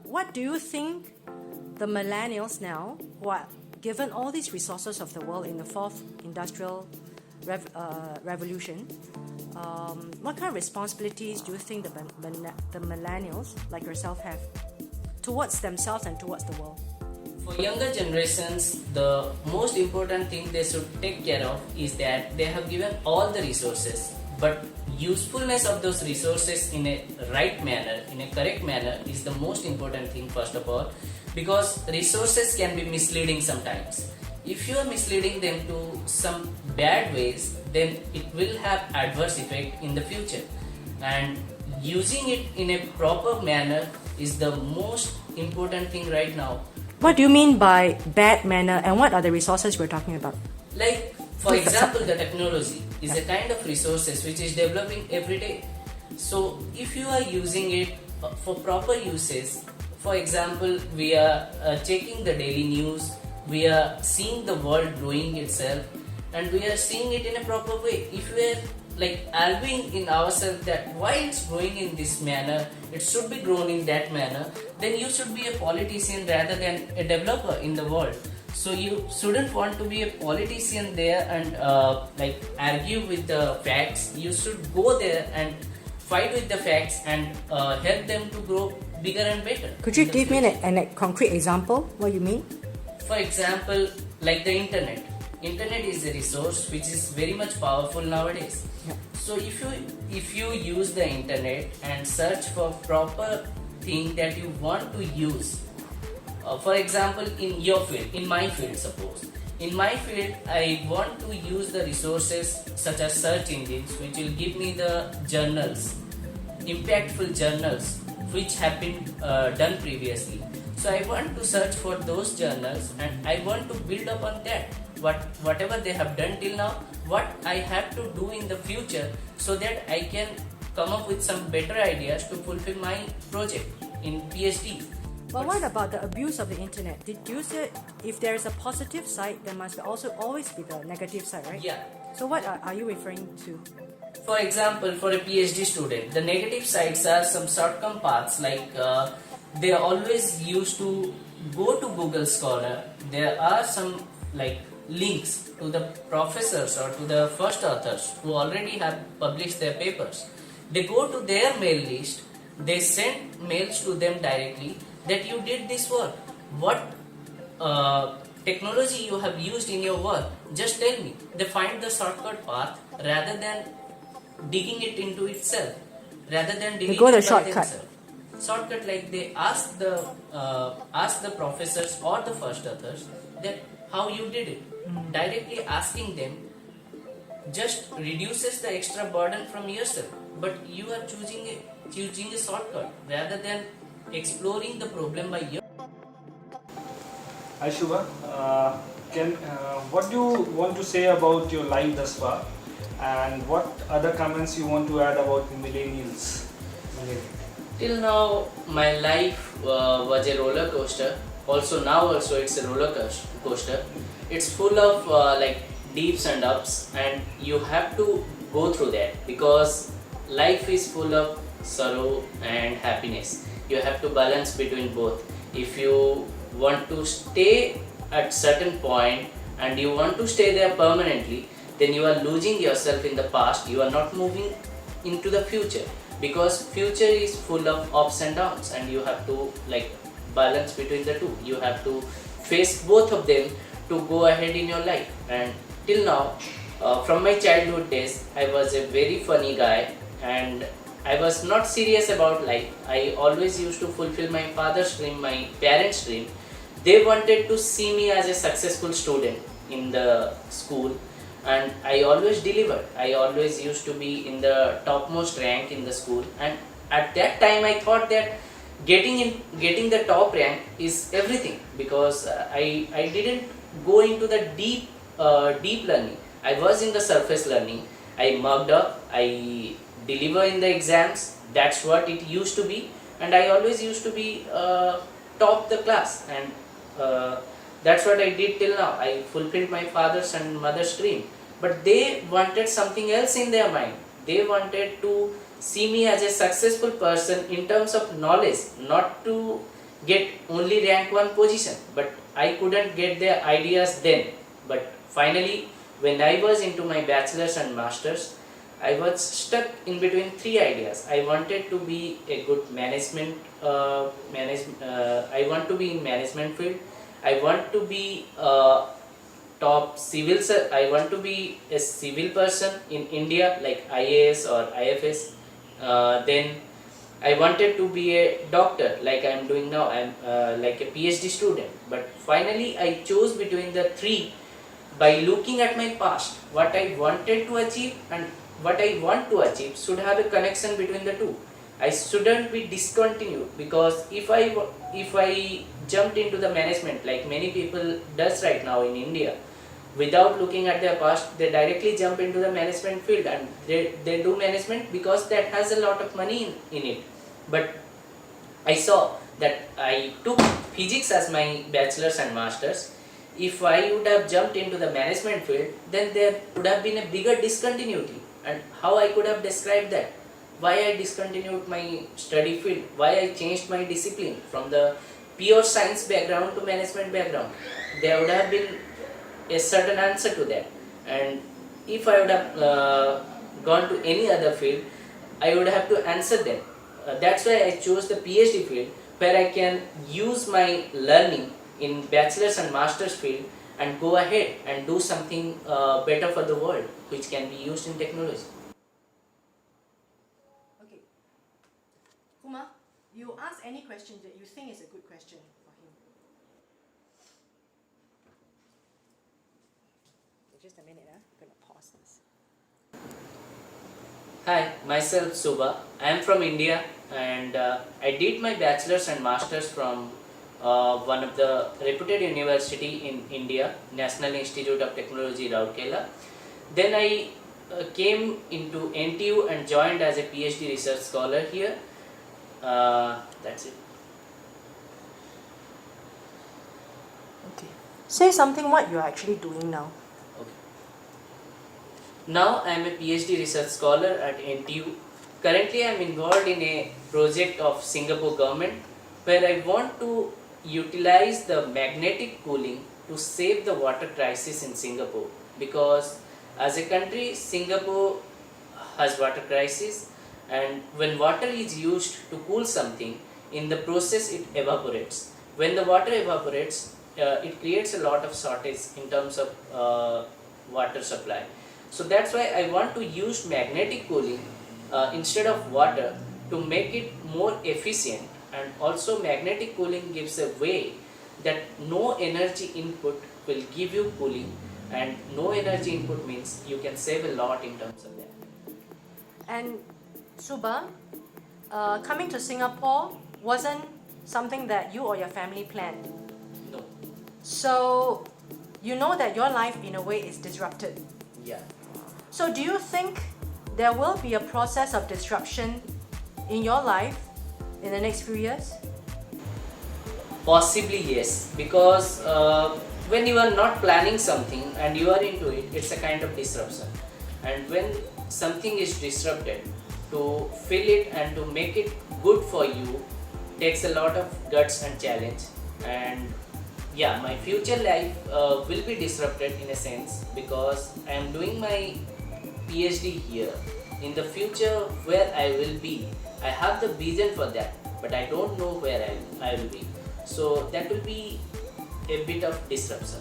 What do you think the millennials now, who are given all these resources of the world in the fourth industrial revolution, what kind of responsibilities do you think the millennials like yourself have towards themselves and towards the world? For younger generations, the most important thing they should take care of is that they have given all the resources, but usefulness of those resources in a right manner, in a correct manner, is the most important thing first of all, because resources can be misleading sometimes. If you are misleading them to some bad ways, then it will have adverse effect in the future, and using it in a proper manner is the most important thing right now. What do you mean by bad manner, and what are the resources we're talking about? Like, for example, the technology is a kind of resources which is developing every day. So if you are using it for proper uses, for example, we are checking the daily news, we are seeing the world growing itself, and we are seeing it in a proper way. If we are like arguing in ourselves that why it's growing in this manner, it should be grown in that manner, then you should be a politician rather than a developer in the world. So you shouldn't want to be a politician there and like argue with the facts. You should go there and fight with the facts and help them to grow bigger and better. Could you give me a concrete example? What you mean? For example, like the internet. Internet is a resource which is very much powerful nowadays. Yeah. So if you use the internet and search for proper thing that you want to use, for example, in your field, in my field, suppose in my field I want to use the resources such as search engines which will give me the journals, impactful journals which have been done previously. So I want to search for those journals and I want to build upon that. Whatever they have done till now, what I have to do in the future so that I can come up with some better ideas to fulfill my project in PhD. But what about the abuse of the internet? Did you say if there is a positive side, there must also always be the negative side, right? Yeah. So what are you referring to? For example, for a PhD student, the negative sides are some shortcome paths like they are always used to go to Google Scholar. There are some like links to the professors or to the first authors who already have published their papers. They go to their mail list, they send mails to them directly that you did this work. What technology you have used in your work, just tell me. They find the shortcut path rather than digging it into itself, rather than digging They go the it by shortcut. themselves. Shortcut, like they ask the professors or the first authors that how you did it. Directly asking them just reduces the extra burden from yourself, but you are choosing a shortcut rather than exploring the problem by yourself. Hi Subha, what do you want to say about your life thus far, and what other comments you want to add about millennials? Till now, my life was a roller coaster. Now it's a roller coaster. It's full of like deeps and ups, and you have to go through that because life is full of sorrow and happiness. You have to balance between both. If you want to stay at certain point and you want to stay there permanently, then you are losing yourself in the past. You are not moving into the future because future is full of ups and downs, and you have to like balance between the two. You have to face both of them to go ahead in your life. And till now, from my childhood days, I was a very funny guy and I was not serious about life. I always used to fulfill my father's dream, my parents' dream. They wanted to see me as a successful student in the school, and I always delivered. I always used to be in the topmost rank in the school, and at that time I thought that getting the top rank is everything because I didn't go into the deep learning. I was in the surface learning. I mugged up, I deliver in the exams, that's what it used to be, and I always used to be top the class, and that's what I did till now. I fulfilled my father's and mother's dream, but they wanted something else in their mind. They wanted to see me as a successful person in terms of knowledge, not to get only rank 1 position, but I couldn't get their ideas then. But finally, when I was into my bachelor's and master's, I was stuck in between 3 ideas. I wanted to be a good I want to be in management field. I want to be I want to be a civil person in India like IAS or IFS. Then I wanted to be a doctor like I am doing now. I am like a PhD student. But finally I chose between the 3 by looking at my past. What I wanted to achieve and what I want to achieve should have a connection between the 2. I shouldn't be discontinued, because if I jumped into the management like many people does right now in India, without looking at their past, they directly jump into the management field and they do management because that has a lot of money in it. But I saw that I took physics as my bachelor's and master's. If I would have jumped into the management field, then there would have been a bigger discontinuity. And how I could have described that? Why I discontinued my study field, why I changed my discipline from the pure science background to management background. There would have been a certain answer to that. And if I would have gone to any other field, I would have to answer them. That's why I chose the PhD field, where I can use my learning in bachelor's and master's field and go ahead and do something better for the world, which can be used in technology. Okay. Kuma, you ask any question that you think is a good question for him. Just a minute, I'm going to pause this. Hi, myself Subha. I am from India, and I did my bachelor's and master's from one of the reputed university in India, National Institute of Technology, Rourkela. Then I came into NTU and joined as a PhD research scholar here. That's it. Okay. Say something what you're actually doing now. Okay. Now I am a PhD research scholar at NTU. Currently I am involved in a project of Singapore government where I want to utilize the magnetic cooling to save the water crisis in Singapore, because as a country Singapore has water crisis, and when water is used to cool something, in the process it evaporates. When the water evaporates, it creates a lot of shortage in terms of water supply. So that's why I want to use magnetic cooling instead of water to make it more efficient. And also magnetic cooling gives a way that no energy input will give you cooling, and no energy input means you can save a lot in terms of that. And Subha, coming to Singapore wasn't something that you or your family planned. No. So you know that your life in a way is disrupted. Yeah. So do you think there will be a process of disruption in your life in the next few years? Possibly yes, because when you are not planning something and you are into it, it's a kind of disruption. And when something is disrupted, to fill it and to make it good for you takes a lot of guts and challenge. And yeah, my future life will be disrupted in a sense, because I am doing my PhD here. In the future where I will be, I have the vision for that, but I don't know where I will be. So that will be a bit of disruption.